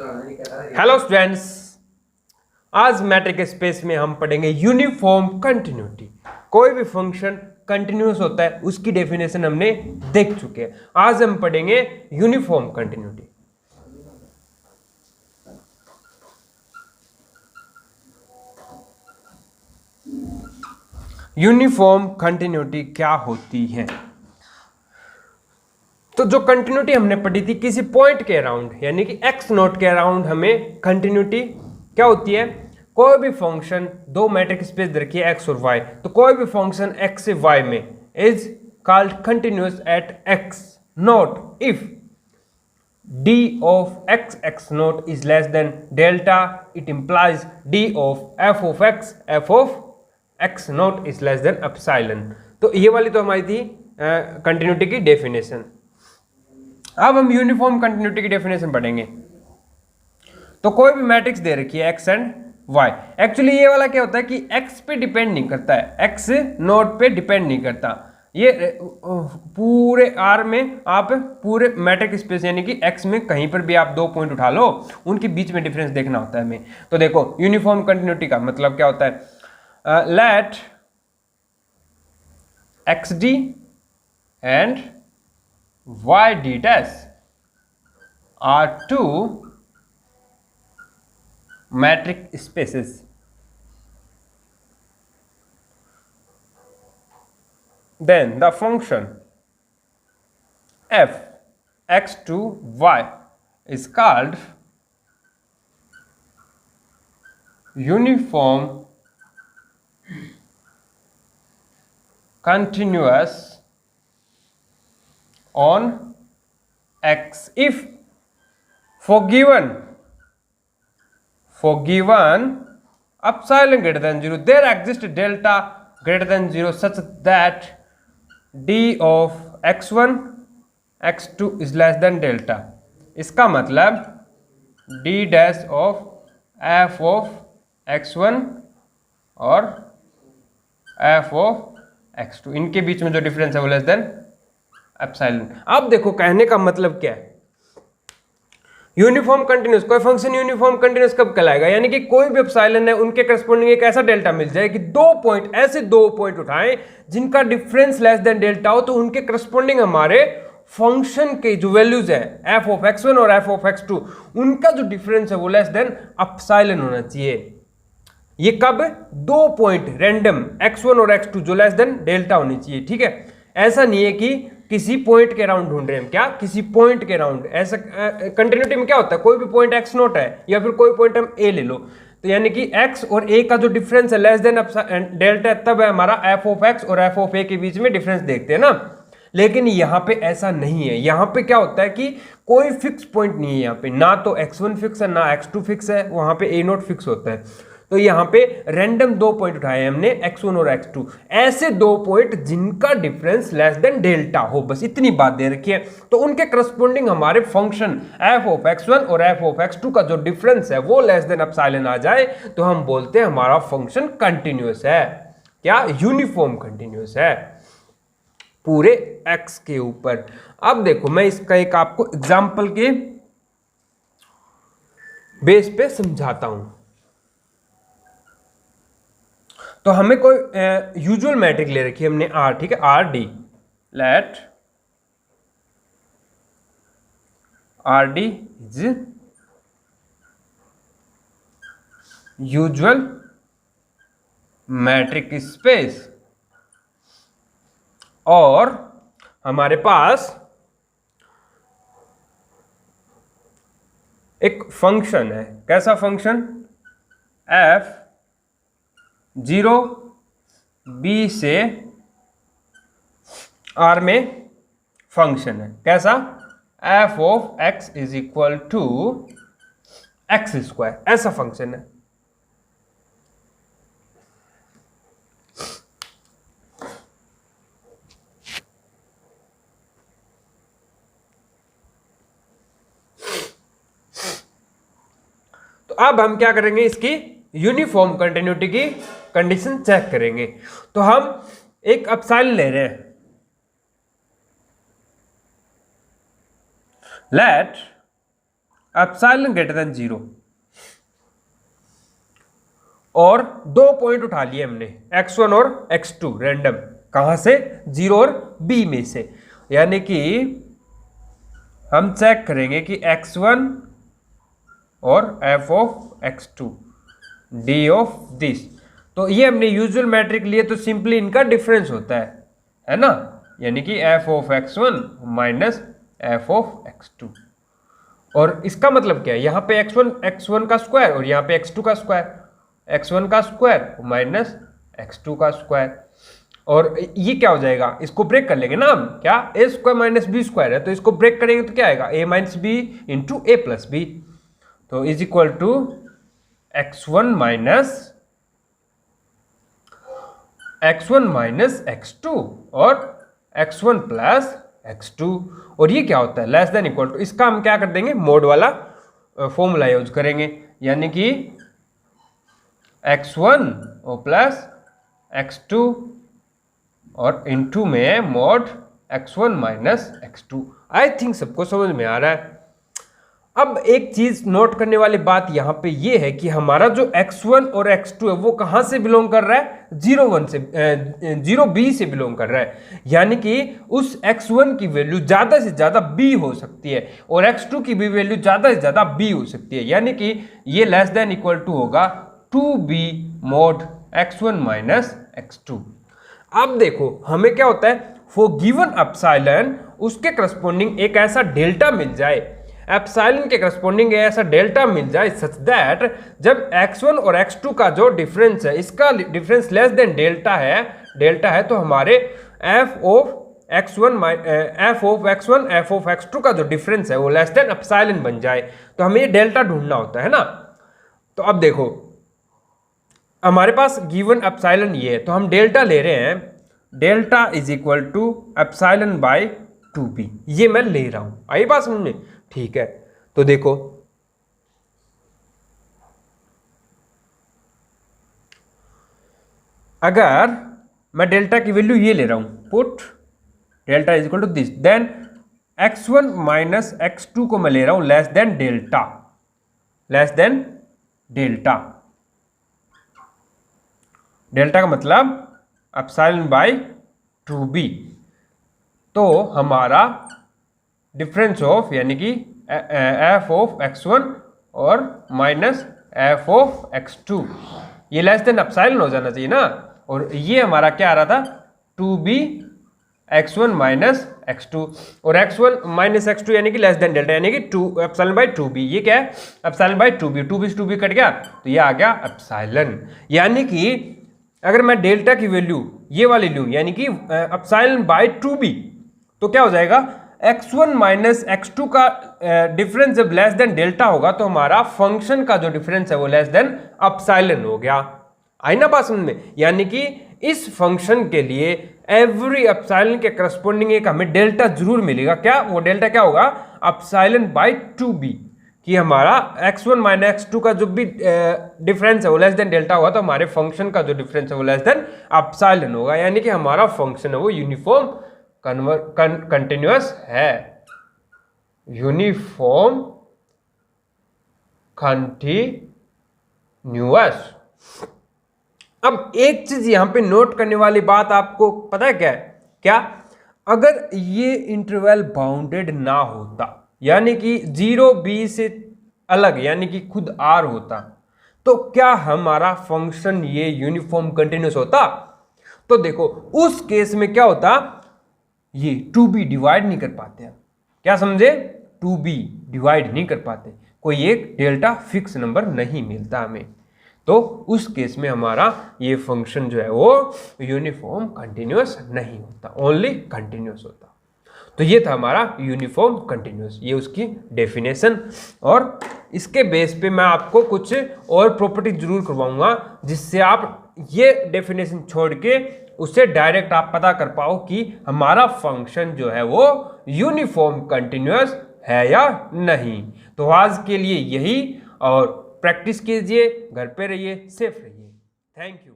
Hello students, आज matric space में हम पढ़ेंगे यूनिफॉर्म कंटिन्यूटी। कोई भी फंक्शन कंटिन्यूअस होता है उसकी डेफिनेशन हमने देख चुके हैं। आज हम पढ़ेंगे यूनिफॉर्म कंटिन्यूटी। यूनिफॉर्म कंटिन्यूटी क्या होती है? तो जो कंटिन्यूटी हमने पढ़ी थी किसी पॉइंट के अराउंड, यानी कि एक्स नोट के अराउंड हमें कंटिन्यूटी क्या होती है? कोई भी फंक्शन दो मैट्रिक स्पेस रखिए एक्स और वाई, तो कोई भी फंक्शन एक्स से वाई में is called continuous at x note if d of x naught is less than delta. It implies d of f of x naught is less than epsilon. तो ये वाली तो हमारी थी कंटिन्यूटी की definition. अब हम यूनिफॉर्म कंटिन्यूटी की डेफिनेशन पढ़ेंगे। तो कोई भी मैट्रिक्स दे रखी है एक्स एंड वाई, एक्चुअली ये वाला क्या होता है कि एक्स पे डिपेंड नहीं करता है, एक्स नोट पे डिपेंड नहीं करता। ये पूरे आर में आप पूरे मैट्रिक स्पेस यानी कि एक्स में कहीं पर भी आप दो पॉइंट उठा लो, उनके बीच में डिफरेंस देखना होता है हमें। तो देखो यूनिफॉर्म कंटिन्यूटी का मतलब क्या होता है? Let X D and y d dash are two metric spaces. Then the function f x to y is called uniform continuous on x if for given epsilon greater than 0 there exists delta greater than 0 such that d of x1 x2 is less than delta। इसका मतलब d dash of f of x1 और f of x2 इनके बीच में जो difference है वो less than epsilon. अब देखो कहने का मतलब क्या है? यूनिफॉर्म कंटिन्यूअस, कोई फंक्शन यूनिफॉर्म कंटिन्यूअस कब कहलाएगा? यानी कि कोई भी एप्सिलॉन है उनके करस्पॉन्डिंग एक ऐसा डेल्टा मिल जाए कि ऐसे दो पॉइंट उठाएं जिनका डिफरेंस लेस देन डेल्टा हो, तो उनके करस्पॉन्डिंग हमारे फंक्शन के जो वैल्यूज है एफ ऑफ x1 और एफ ऑफ x2 उनका जो डिफरेंस है वो लेस देन एप्सिलॉन होना चाहिए। ये कब? दो पॉइंट रैंडम x1 और x2 जो लेस देन डेल्टा होनी चाहिए। ठीक है, ऐसा नहीं है कि किसी पॉइंट के अराउंड ढूंढ रहे हैं, क्या किसी पॉइंट के अराउंड। ऐसा कंटिन्यूटी में क्या होता है? कोई भी पॉइंट x नोट है या फिर कोई पॉइंट हम a ले लो, तो यानी कि x और a का जो डिफरेंस है लेस देन डेल्टा, तब है हमारा f ऑफ x और f ऑफ a के बीच में डिफरेंस देखते हैं ना। लेकिन यहाँ पे ऐसा नहीं है। यहाँ पे क्या होता है कि कोई फिक्स पॉइंट नहीं है। यहाँ पे ना तो x1 फिक्स है ना x2 फिक्स है, वहां पे a नोट फिक्स होता है। तो यहाँ पे रैंडम दो पॉइंट उठाए हमने x1 और x2, ऐसे दो पॉइंट जिनका डिफरेंस लेस देन डेल्टा हो, बस इतनी बात दे रखी है। तो उनके करस्पॉन्डिंग हमारे फंक्शन f ऑफ x1 और f ऑफ x2 का जो डिफरेंस है वो लेस देन एप्सिलॉन आ जाए तो हम बोलते हैं हमारा फंक्शन कंटिन्यूअस है। क्या? यूनिफॉर्म कंटिन्यूअस है पूरे x के ऊपर। अब देखो मैं इसका एक आपको एग्जाम्पल के बेस पे समझाता हूं। तो हमें कोई यूजुअल मैट्रिक ले रखी है हमने R, ठीक है, R D. Let R D is usual metric space और हमारे पास एक फंक्शन है। कैसा फंक्शन? f 0 b से r में फंक्शन है। कैसा? f of x is equal to X square, ऐसा फंक्शन है। तो अब हम क्या करेंगे? इसकी यूनिफॉर्म कंटिन्यूटी की कंडीशन चेक करेंगे। तो हम एक एप्सिलॉन ले रहे हैं, let एप्सिलॉन ग्रेटर देन 0 और 2 पॉइंट उठा लिए हमने x1 और x2 रैंडम, कहां से? 0 और b में से। यानी कि हम चेक करेंगे कि x1 और f of x2 d of this, तो ये हमने यूजुअल मैट्रिक लिए तो सिंपली इनका डिफरेंस होता है ना, यानी कि f of x1 minus f of x2। और इसका मतलब क्या है? यहाँ पे x1 का स्क्वायर और यहाँ पे x2 का स्क्वायर, x1 का स्क्वायर माइनस x2 का स्क्वायर। और ये क्या हो जाएगा? इसको ब्रेक कर लेंगे ना हम, क्या a square minus b square है, तो इसको ब्रेक करेंगे तो क्या आएगा? a minus b into a plus b, तो is equal to x1 minus x2 और x1 प्लस x2। और ये क्या होता है? लेस देन इक्वल टू, इसका हम क्या कर देंगे? मोड वाला फॉर्मूला यूज करेंगे, यानी कि x1 और प्लस x2 और इनटू में mode x1 minus x2। I think सबको समझ में आ रहा है। अब एक चीज नोट करने वाली बात यहां पे ये है कि हमारा जो x1 और x2 है वो कहां से बिलोंग कर रहा है? 0 b से बिलोंग कर रहा है, यानी कि उस x1 की वैल्यू ज्यादा से ज्यादा b हो सकती है और x2 की भी वैल्यू ज्यादा से ज्यादा b हो सकती है, यानी कि ये लेस देन इक्वल टू होगा 2b mode x1 minus x2। अब देखो हमें क्या होता है? फॉर गिवन एप्सिलॉन उसके करस्पॉन्डिंग एक ऐसा डेल्टा मिल जाए, एप्सिलॉन के करस्पॉन्डिंग ऐसा डेल्टा मिल जाए सच दैट जब x1 और x2 का जो डिफरेंस है, इसका डिफरेंस लेस देन डेल्टा है, तो हमारे f of x1 f of x2 का जो डिफरेंस है वो लेस देन एप्सिलॉन बन जाए। तो हमें ये डेल्टा ढूंढना होता है ना। तो अब देखो हमारे पास गिवन एप्सिलॉन ये है, तो हम डेल्टा ले रहे हैं, delta is equal to epsilon by 2b, ये मैं ले रहा हूं। आई बात समझ में? ठीक है, तो देखो अगर मैं डेल्टा की वैल्यू ये ले रहा हूं, put delta is equal to this, then x1 minus x2 को मैं ले रहा हूं लेस देन डेल्टा। डेल्टा का मतलब एप्सिलॉन बाय 2b। तो हमारा डिफरेंस ऑफ यानी कि f ऑफ x1 और माइनस f ऑफ x2 ये लेस देन एप्सिलॉन हो जाना चाहिए ना। और ये हमारा क्या आ रहा था? 2b x1 माइनस x2 और x1 माइनस x2 यानी कि लेस देन डेल्टा, यानी कि 2 एप्सिलॉन बाय 2b। ये क्या है? एप्सिलॉन बाय 2b, 2b से 2b कट गया तो ये आ गया एप्सिलॉन। यानी कि अगर मैं डेल्टा की वैल्यू ये वाली लूं यानी कि एप्सिलॉन बाय 2b, तो क्या हो जाएगा? x1 माइनस x2 का डिफरेंस जब लेस देन डेल्टा होगा तो हमारा फंक्शन का जो डिफरेंस है वो लेस देन एप्सिलॉन हो गया। आई ना बात समझ में? यानी कि इस फंक्शन के लिए एवरी एप्सिलॉन के करस्पॉन्डिंग एक हमें डेल्टा जरूर मिलेगा। क्या वो डेल्टा क्या होगा? एप्सिलॉन बाय 2b, कि हमारा x1 माइनस x2 का जो भी डिफरेंस है वो लेस देन डेल्टा होगा तो हमारे फंक्शन का जो डिफरेंस है वो लेस देन एप्सिलॉन होगा, यानी कि हमारा फंक्शन है वो यूनिफॉर्म कंटिन्यूअस है, यूनिफॉर्म कंटिन्यूअस। अब एक चीज यहां पे नोट करने वाली बात आपको पता है क्या है? क्या अगर ये इंटरवल बाउंडेड ना होता, यानी कि 0b से अलग यानी कि खुद r होता, तो क्या हमारा फंक्शन ये यूनिफॉर्म कंटिन्यूअस होता? तो देखो उस केस में क्या होता? ये 2b डिवाइड नहीं कर पाते हैं। क्या समझे? 2b डिवाइड नहीं कर पाते, कोई एक डेल्टा फिक्स नंबर नहीं मिलता हमें, तो उस केस में हमारा ये फंक्शन जो है वो यूनिफॉर्म कंटिन्यूअस नहीं होता, ओनली कंटिन्यूअस होता। तो ये था हमारा यूनिफॉर्म कंटिन्यूअस, ये उसकी डेफिनेशन। और इसके बेस पे मैं आपको कुछ और प्रॉपर्टी जरूर करवाऊंगा जिससे आप ये डेफिनेशन छोड़ के उससे डायरेक्ट आप पता कर पाओ कि हमारा फंक्शन जो है वो यूनिफॉर्म कंटिन्यूअस है या नहीं। तो आज के लिए यही, और प्रैक्टिस कीजिए, घर पे रहिए, सेफ रहिए। Thank you.